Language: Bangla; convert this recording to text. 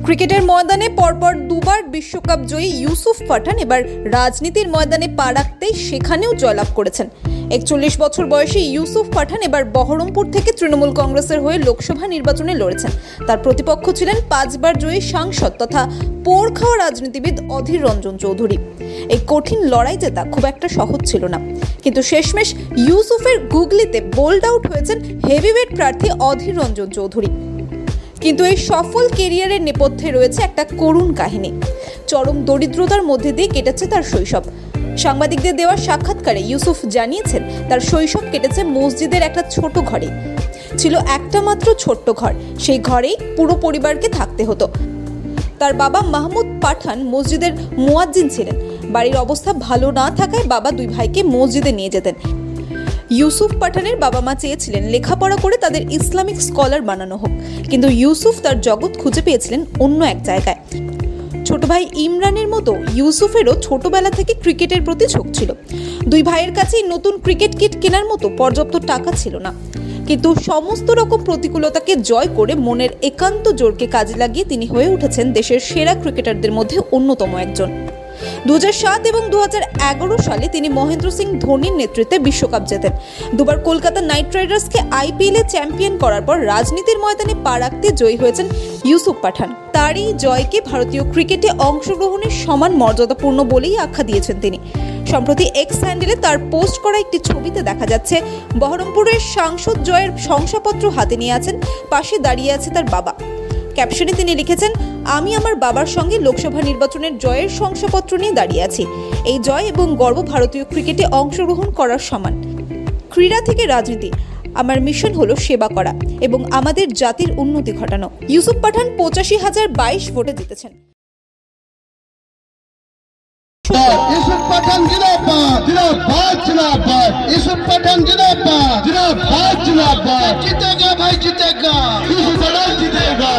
ক্রিকেটের ময়দানে পরপর দুবার বিশ্বকাপ জয়ী ইউসুফ পাঠান এবার রাজনীতির ময়দানে পা রাখতেই সেখানেও জয়লাভ করেছেন। ৪১ বছর বয়সী ইউসুফ পাঠান এবার বহরমপুর থেকে তৃণমূল কংগ্রেসের হয়ে লোকসভা নির্বাচনে লড়েছেন। তার প্রতিপক্ষ ছিলেন ৫ বার জয়ী সাংসদ তথা পোড় খাওয়া রাজনীতিবিদ অধীর রঞ্জন চৌধুরী। এই কঠিন লড়াই জেতা খুব একটা সহজ ছিল না, কিন্তু শেষমেশ ইউসুফের গুগলিতে বোল্ড আউট হয়েছেন হেভিওয়েট প্রার্থী অধীর রঞ্জন চৌধুরী। কিন্তু এই সফল কেরিয়ারের নেপথ্যে রয়েছে একটা করুণ কাহিনী। চরম দরিদ্রতার মধ্যে দিয়ে কেটেছে তার শৈশব। সাংবাদিকদের দেওয়া সাক্ষাৎকারে ইউসুফ জানিয়েছেন তার শৈশব কেটেছে মসজিদের একটা ছোট ঘরে। ছিল একটা মাত্র ছোট্ট ঘর, সেই ঘরেই পুরো পরিবারকে থাকতে হতো। তার বাবা মাহমুদ পাঠান মসজিদের মুয়াজ্জিন ছিলেন। বাড়ির অবস্থা ভালো না থাকায় বাবা দুই ভাইকে মসজিদে নিয়ে যেতেন। ইউসুফ পাঠানের বাবা মা চেয়েছিলেন লেখাপড়া করে তাদের ইসলামিক স্কলার বানানো হোক, কিন্তু ইউসুফ তার জগৎ খুঁজে পেয়েছিলেন অন্য এক জায়গায়। ছোট ভাই ইমরানের মতো ইউসুফেরও ছোটবেলা থেকে ক্রিকেটের প্রতি ঝোঁক ছিল। দুই ভাইয়ের কাছেই নতুন ক্রিকেট কিট কেনার মতো পর্যাপ্ত টাকা ছিল না, কিন্তু সমস্ত রকম প্রতিকূলতাকে জয় করে মনের একান্ত জোরকে কাজে লাগিয়ে তিনি হয়ে উঠেছেন দেশের সেরা ক্রিকেটারদের মধ্যে অন্যতম একজন। 2007 এবং 2011 সালে তিনি মহেন্দ্র সিং ধোনির নেতৃত্বে বিশ্বকাপ জেতেন। দুবার কলকাতা নাইট রাইডার্সকে IPL এ চ্যাম্পিয়ন করার পর রাজনীতির ময়দানে পা রাখতে জয়ী হয়েছেন ইউসুফ পাঠান। তারই জয়কে ভারতীয় ক্রিকেটে অংশগ্রহণের সমান মর্যাদাপূর্ণ বলেই আখ্যা দিয়েছেন তিনি। সম্প্রতি এক্স হ্যান্ডেলে তার পোস্ট করা একটি ছবিতে দেখা যাচ্ছে বহরমপুরের সাংসদ জয়ের শংসাপত্র হাতে নিয়ে আছেন, পাশে দাঁড়িয়ে আছে তার বাবা। ক্যাপশনে তিনি লিখেছেন, আমি আমার বাবার সঙ্গে লোকসভা নির্বাচনের জয়ের শংসাপত্র নিয়ে দাঁড়িয়ে আছি। এই জয় এবং গর্ব ভারতীয় ক্রিকেটে অংশগ্রহণ করার সমান। ক্রীড়া থেকে রাজনীতি, আমার মিশন হলো সেবা করা এবং আমাদের জাতির উন্নতি ঘটানো। ইউসুফ পাঠান 85,022 ভোটে জিতেছেন। ইউসুফ পাঠান জিন্দাবাদ, জিন্দাবাদ, জিন্দাবাদ। ইউসুফ পাঠান জিন্দাবাদ, জিন্দাবাদ, জিন্দাবাদ। জিতেগা ভাই, জিতেগা। ইউসুফ পাঠান জিতেগা।